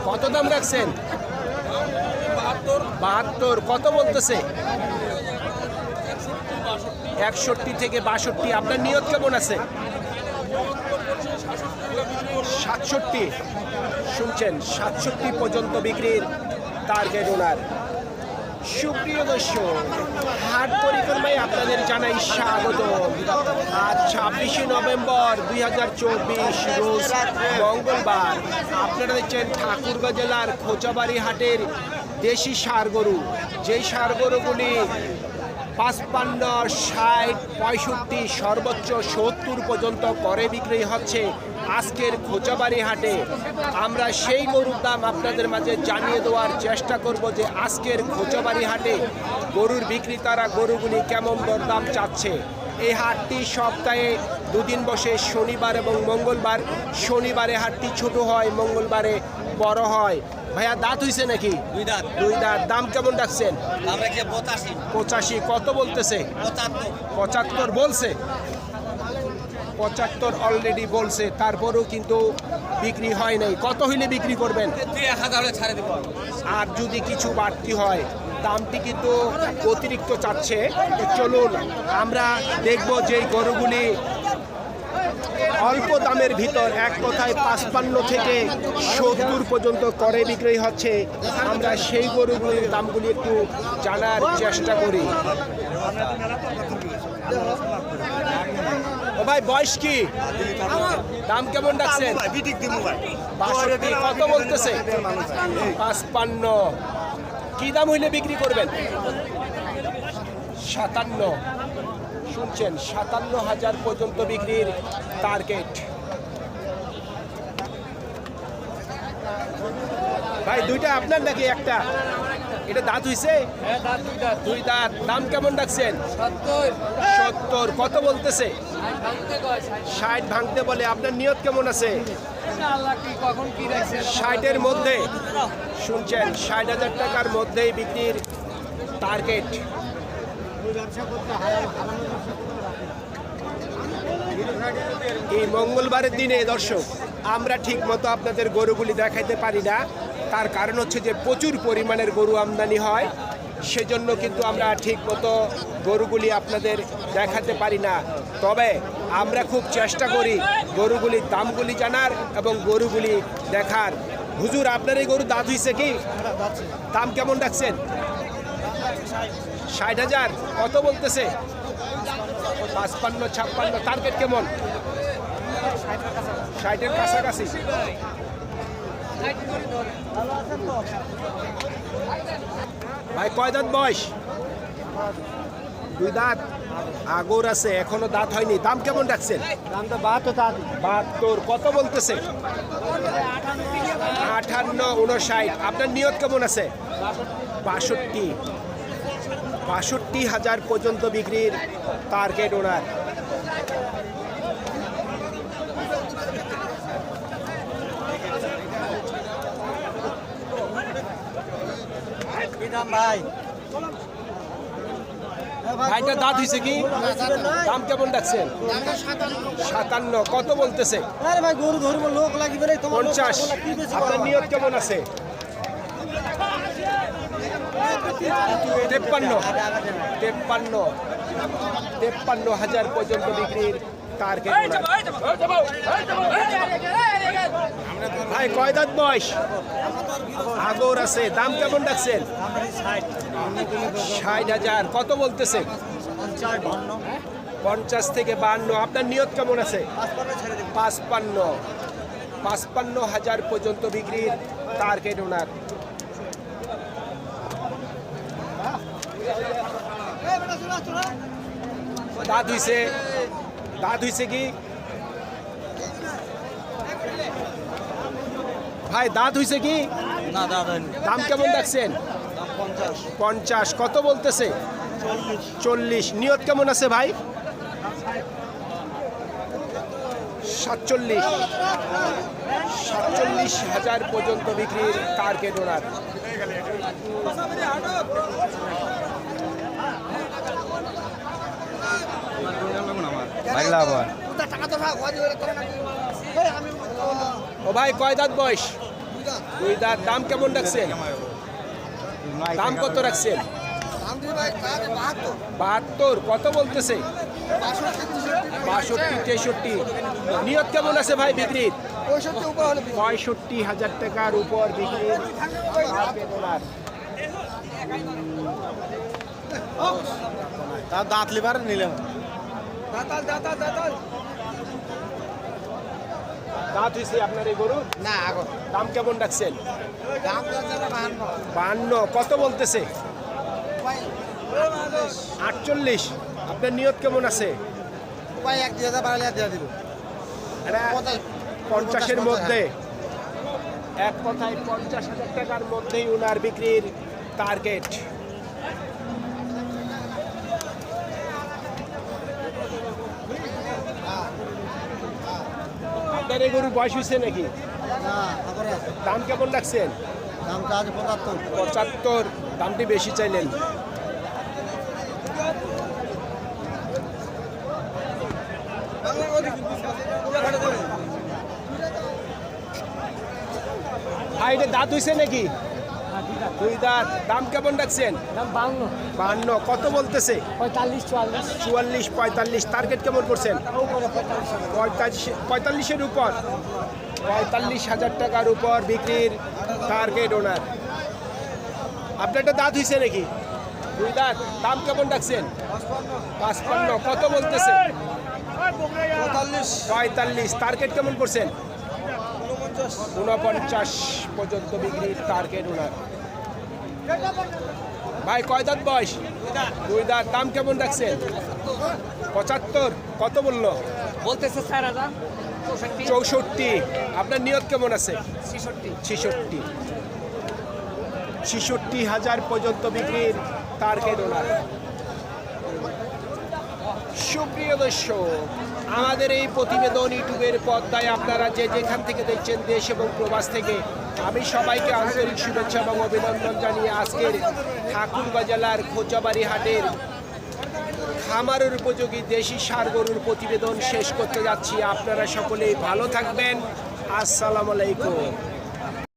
কত দাম রাখছেন? 72। কত বলতেছে? 61 থেকে 62। আপনার নিয়ত কেমন আছে? 67। শুনছেন, 67 পর্যন্ত বিক্রির টার্গেট ওনার। সুপ্রিয় দর্শক, হাট পরিক্রমায় আপনাদের জানাই স্বাগত। আজ 26শে নভেম্বর 2024 রোজ মঙ্গলবার। আপনারা দেখছেন ঠাকুরগাঁও জেলার খোঁচাবাড়ি হাটের দেশি ষাঁড় গরু। যেই ষাঁড় গরুগুলি 55, 60, 65, সর্বোচ্চ 70 পর্যন্ত করে বিক্রি হচ্ছে আজকের খোঁচাবাড়ি হাটে। আমরা সেই গরুর দাম আপনাদের মাঝে জানিয়ে দেওয়ার চেষ্টা করব যে আজকের খোঁচাবাড়ি হাটে গরুর বিক্রেতারা গরুগুলি কেমন দরদাম চাচ্ছে। এই হাটটি সপ্তাহে দুদিন বসে, শনিবার এবং মঙ্গলবার। শনিবারে হাটটি ছোট হয়, মঙ্গলবারে বড় হয়। ভাইয়া দাঁত হইছে নাকি? দুই দাঁত। দাম কেমন ডাকছেন? 85। কত বলতেছে? 75 বলছে। 75 অলরেডি বলছে, তারপরেও কিন্তু বিক্রি হয় নাই। কত হইলে বিক্রি করবেন? 1000 ছাড়ে দেব। আর যদি কিছু বাড়তি হয়? দামটি কিন্তু অতিরিক্ত চাচ্ছে। চলুন আমরা দেখব যে গরুগুলি অল্প দামের ভিতর, এক কথায় 55 থেকে 70 পর্যন্ত করে বিক্রি হচ্ছে। আমরা সেই গরুগুলির দামগুলি একটু জানার চেষ্টা করি। ও ভাই, বয়স কি? দাম কেমন ডাকছেন? 62। কত বলতেছে? 55। কি দাম হইলে বিক্রি করবেন? 57। শুনছেন, 57,000 পর্যন্ত বিক্রির টার্গেট। ভাই দুইটা আপনার নাকি একটা? এটা দাঁত হইছে? দুই দাঁত। দাম কেমন ডাকছেন? 70। কত বলতেছে? 60 ভাঙতে বলে। আপনার নিয়ত কেমন আছে? 60-এর মধ্যে। শুনছেন, 60,000 টাকার মধ্যেই বিক্রির টার্গেট। এই মঙ্গলবারের দিনে দর্শক আমরা ঠিক মতো আপনাদের গরুগুলি দেখাইতে পারি না। তার কারণ হচ্ছে যে প্রচুর পরিমাণের গরু আমদানি হয়, সেজন্য কিন্তু আমরা ঠিক মতো গরুগুলি আপনাদের দেখাতে পারি না। তবে আমরা খুব চেষ্টা করি গরুগুলির দামগুলি জানার এবং গরুগুলি দেখার। হুজুর, আপনার এই গরু দাঁত হইছে কি? দাম কেমন রাখছেন? 60,000। কত বলতেছে? 55, 56। টার্গেট কেমন? 60-এর কাছাকাছি। ভাই কয় দাঁত বয়স? দুই দাঁত। আগর আছে, এখনো দাঁত হয়নি। দাম কেমন রাখছেন? 72। কত বলতেছে? 58, 59। আপনার নিয়ত কেমন আছে? 62। 62,000 পর্যন্ত বিক্রির টার্গেট ওনার। ভাইটা দাঁত হয়েছে কি? দাম কেমন ডাকছেন? 57। কত বলতেছে? 50। আপনার নিয়ত কেমন আছে? 53। 53,000 পর্যন্ত বিক্রির টার্গেট। ভাই কয় দাঁত বয়স? আগর আছে। দাম কেমন ডাকছেন? 60,000। কত বলতেছে? 50 থেকে 52। আপনার নিয়ত কেমন আছে? 55। 55,000 পর্যন্ত বিক্রির টার্গেট ওনার। দাঁত হইছে? দাঁত হইছে কি ভাই? দাঁত হইছে কি? দাম কেমন রাখছেন? 50। কত বলতেছে? 40। নিয়ত কেমন আছে ভাই? 47। 47,000 পর্যন্ত বিক্রির টার্গেট ওনার। ও ভাই কয় দাঁত বয়স? দুই দাঁত। দাম কেমন রাখছেন? দাম কত রাখছেন? 72। কত বলতেছে? 62, 63। নিয়ত কেমন আছে ভাই বিক্রির? 65,000 টাকার উপর বিক্রির টার্গেট ওনার। দাঁত লিভার নিলাম। দাঁত হয়েছে আপনার এই গরু? না আগত দাম কেমন রাখছেন? দাম 52। কত বলতেছে? 48। আপনার নিয়ত কেমন আছে? 1,000 বাড়ালে দিয়ে দিব। 50-এর মধ্যে, এক কথায় 50,000 টাকার মধ্যেই ওনার বিক্রির টার্গেট। আপনার এই গরুর বয়স হয়েছে নাকি? না আগরে আছে। দাম কেমন রাখছেন? দাম চার্জ 75। 75। দামটি বেশি চাইলেন। ভাই এটা দাঁত হয়েছে নাকি? দুই দাঁত। দাম কেমন রাখছেন? দাম 52, 52। কত বলতেছে? 45, 44, 44, 45। টার্গেট কেমন করছেন? উপরে 45। 45-এর উপর। 45,000 টাকার উপর বিক্রির টার্গেট ওনার। আপনার একটা দাঁত হয়েছে নাকি? দুই দাঁত। দাম কেমন রাখছেন? 55। কত বলতেছে? 45। টার্গেট কেমন করছেন? 49 পর্যন্ত বিক্রির টার্গেট ওনার। ভাই কয় দাঁত বয়স? দুই দাঁত। দাম কেমন রাখছেন? 75। কত বললো? বলতেছে 4,000, 64। আপনার নিয়ত কেমন আছে? 66। 66। 66,000 পর্যন্ত বিক্রির টার্গেট ওনার। সুপ্রিয় দর্শক, আমাদের এই প্রতিবেদন ইউটিউবের পর্দায় আপনারা যে যেখান থেকে দেখছেন, দেশ এবং প্রবাস থেকে, আমি সবাইকে আন্তরিক শুভেচ্ছা এবং অভিনন্দন জানিয়ে আজকের ঠাকুরগাঁ জেলার খোঁচাবাড়ি হাটের খামারের উপযোগী দেশি ষাঁড় গরুর প্রতিবেদন শেষ করতে যাচ্ছি। আপনারা সকলেই ভালো থাকবেন। আসসালামু আলাইকুম।